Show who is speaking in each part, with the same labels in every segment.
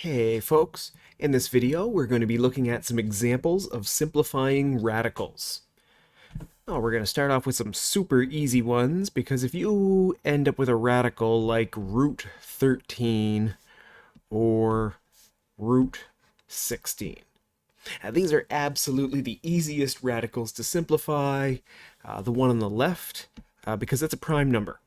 Speaker 1: Hey folks, in this video we're going to be looking at some examples of simplifying radicals. Oh, we're going to start off with some super easy ones because if you end up with a radical like root 13 or root 16, these are absolutely the easiest radicals to simplify. The one on the left, because it's a prime number.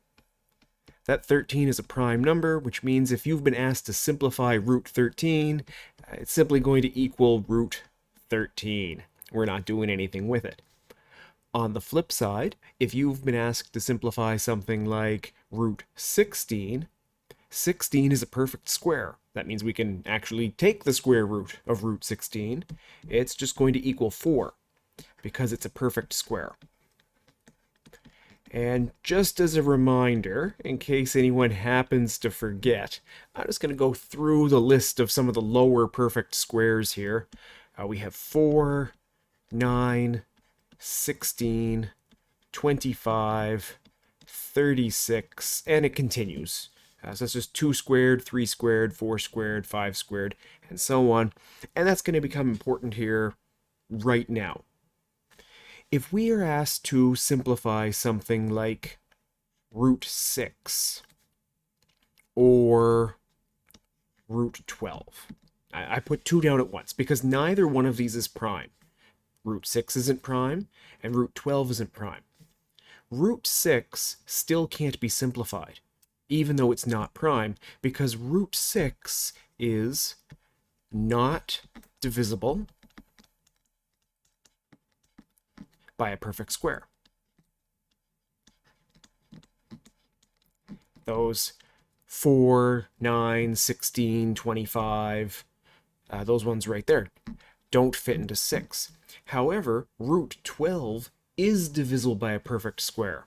Speaker 1: That 13 is a prime number, which means if you've been asked to simplify root 13, it's simply going to equal root 13. We're not doing anything with it. On the flip side, if you've been asked to simplify something like root 16, 16 is a perfect square. That means we can actually take the square root of root 16. It's just going to equal 4 because it's a perfect square. And just as a reminder, in case anyone happens to forget, I'm just going to go through the list of some of the lower perfect squares here. We have 4, 9, 16, 25, 36, and it continues. So that's just 2 squared, 3 squared, 4 squared, 5 squared, and so on. And that's going to become important here right now. If we are asked to simplify something like root 6 or root 12, I put 2 down at once because neither one of these is prime. Root 6 isn't prime and root 12 isn't prime. Root 6 still can't be simplified, even though it's not prime, because root 6 is not divisible by a perfect square. Those 4, 9, 16, 25, those ones right there don't fit into 6. However, root 12 is divisible by a perfect square.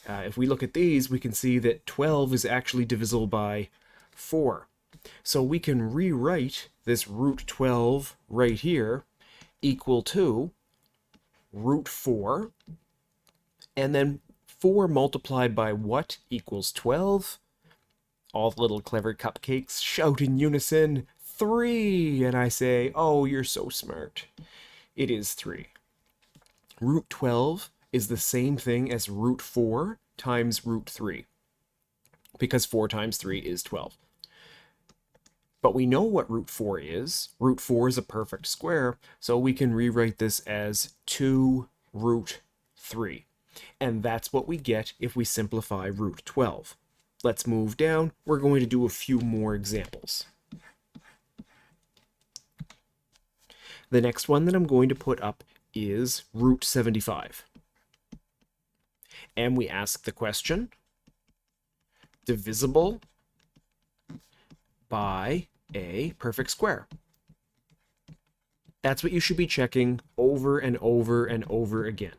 Speaker 1: If we look at these, we can see that 12 is actually divisible by 4. So we can rewrite this root 12 right here equal to root 4, and then 4 multiplied by what equals 12? All the little clever cupcakes shout in unison, 3, and I say, oh, you're so smart. It is 3. Root 12 is the same thing as root 4 times root 3, because 4 times 3 is 12. But we know what root 4 is. Root 4 is a perfect square, so we can rewrite this as 2 root 3. And that's what we get if we simplify root 12. Let's move down. We're going to do a few more examples. The next one that I'm going to put up is root 75. And we ask the question, divisible by a perfect square. That's what you should be checking over and over and over again.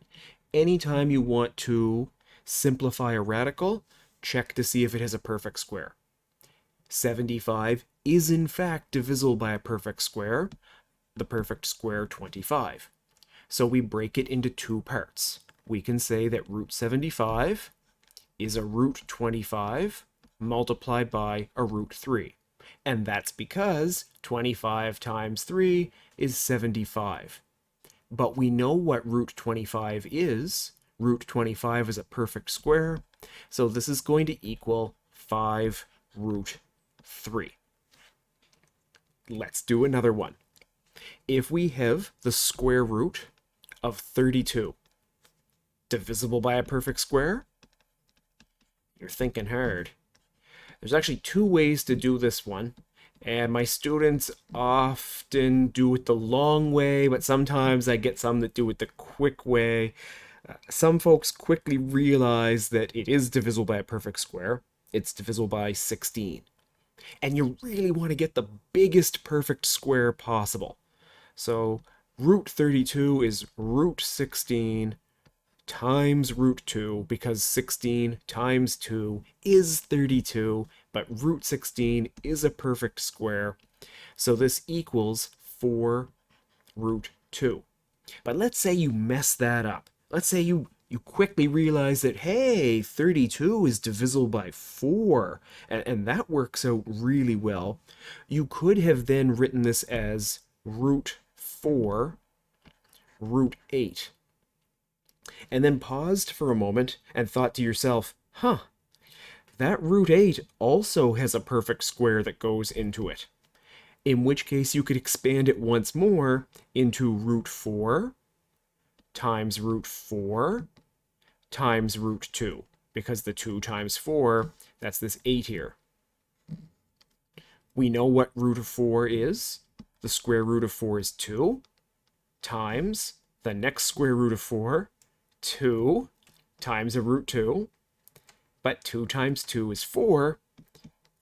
Speaker 1: Anytime you want to simplify a radical, check to see if it has a perfect square. 75 is in fact divisible by a perfect square, the perfect square 25. So we break it into 2 parts. We can say that root 75 is a root 25 multiplied by a root 3. And that's because 25 times 3 is 75. But we know what root 25 is. Root 25 is a perfect square, so this is going to equal 5 root 3. Let's do another one. If we have the square root of 32, divisible by a perfect square? You're thinking hard. There's actually 2 ways to do this one, and my students often do it the long way, but sometimes I get some that do it the quick way. Some folks quickly realize that it is divisible by a perfect square. It's divisible by 16. And you really want to get the biggest perfect square possible. So root 32 is root 16 times root 2, because 16 times 2 is 32, but root 16 is a perfect square. So this equals 4 root 2. But let's say you mess that up. Let's say you you quickly realize that, hey, 32 is divisible by 4, and that works out really well. You could have then written this as root 4, root 8, and then paused for a moment and thought to yourself, huh, that root 8 also has a perfect square that goes into it. In which case you could expand it once more into root 4 times root 4 times root 2, because the 2 times 4, that's this 8 here. We know what root of 4 is. The square root of 4 is 2, times the next square root of 4, 2, times a root 2, but 2 times 2 is 4,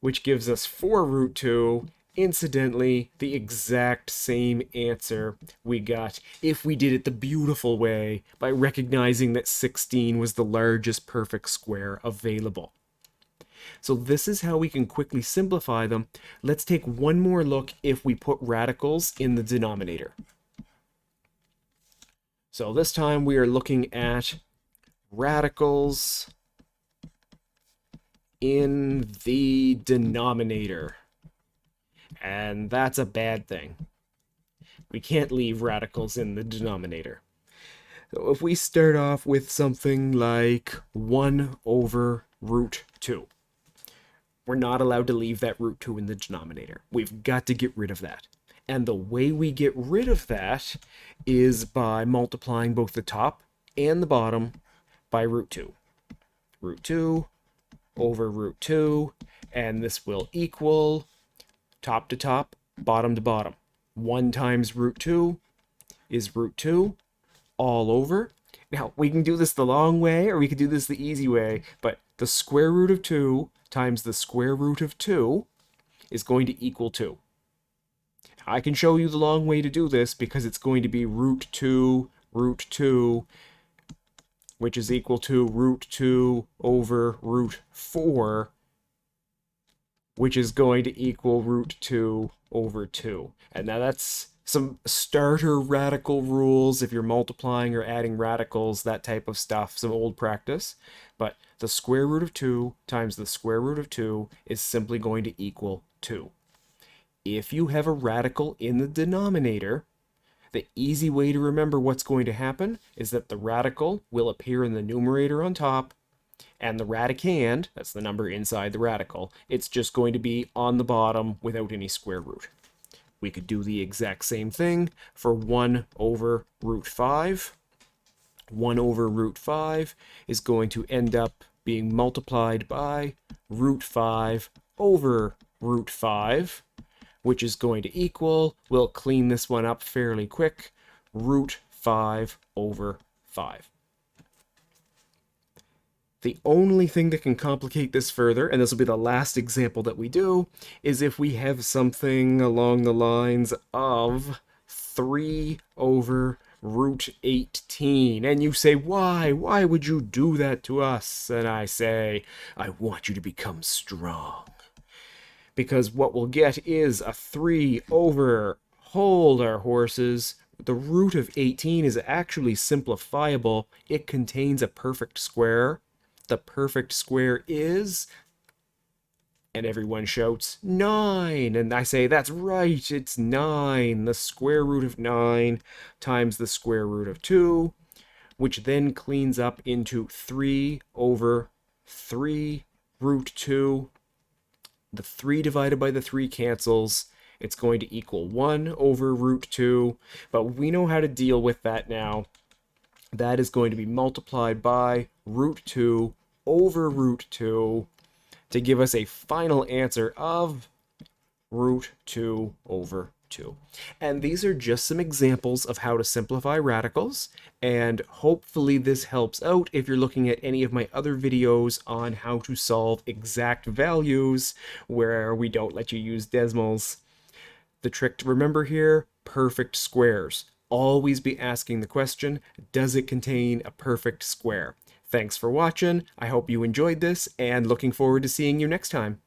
Speaker 1: which gives us 4 root 2, incidentally, the exact same answer we got if we did it the beautiful way by recognizing that 16 was the largest perfect square available. So this is how we can quickly simplify them. Let's take one more look if we put radicals in the denominator. So this time we are looking at radicals in the denominator. And that's a bad thing. We can't leave radicals in the denominator. So if we start off with something like 1 over root 2, we're not allowed to leave that root 2 in the denominator. We've got to get rid of that. And the way we get rid of that is by multiplying both the top and the bottom by root 2. Root 2 over root 2, and this will equal top to top, bottom to bottom. 1 times root 2 is root 2 all over. Now, we can do this the long way, or we could do this the easy way, but the square root of 2 times the square root of 2 is going to equal 2. I can show you the long way to do this because it's going to be root 2, which is equal to root 2 over root 4, which is going to equal root 2 over 2. And now that's some starter radical rules if you're multiplying or adding radicals, that type of stuff, some old practice. But the square root of 2 times the square root of 2 is simply going to equal 2. If you have a radical in the denominator, the easy way to remember what's going to happen is that the radical will appear in the numerator on top, and the radicand, that's the number inside the radical, it's just going to be on the bottom without any square root. We could do the exact same thing for 1 over root 5. 1 over root 5 is going to end up being multiplied by root 5 over root 5, which is going to equal, we'll clean this one up fairly quick, root 5 over 5. The only thing that can complicate this further, and this will be the last example that we do, is if we have something along the lines of 3 over root 18. And you say, why? Why would you do that to us? And I say, I want you to become strong. Because what we'll get is a 3 over, hold our horses, the root of 18 is actually simplifiable. It contains a perfect square. The perfect square is, and everyone shouts, 9. And I say, that's right, it's 9. The square root of 9 times the square root of 2, which then cleans up into 3 over 3 root 2. The 3 divided by the 3 cancels. It's going to equal 1 over root 2, but we know how to deal with that now. That is going to be multiplied by root 2 over root 2 to give us a final answer of root 2 over 2. And these are just some examples of how to simplify radicals, and hopefully this helps out if you're looking at any of my other videos on how to solve exact values where we don't let you use decimals. The trick to remember here, perfect squares. Always be asking the question, does it contain a perfect square? Thanks for watching. I hope you enjoyed this, and looking forward to seeing you next time.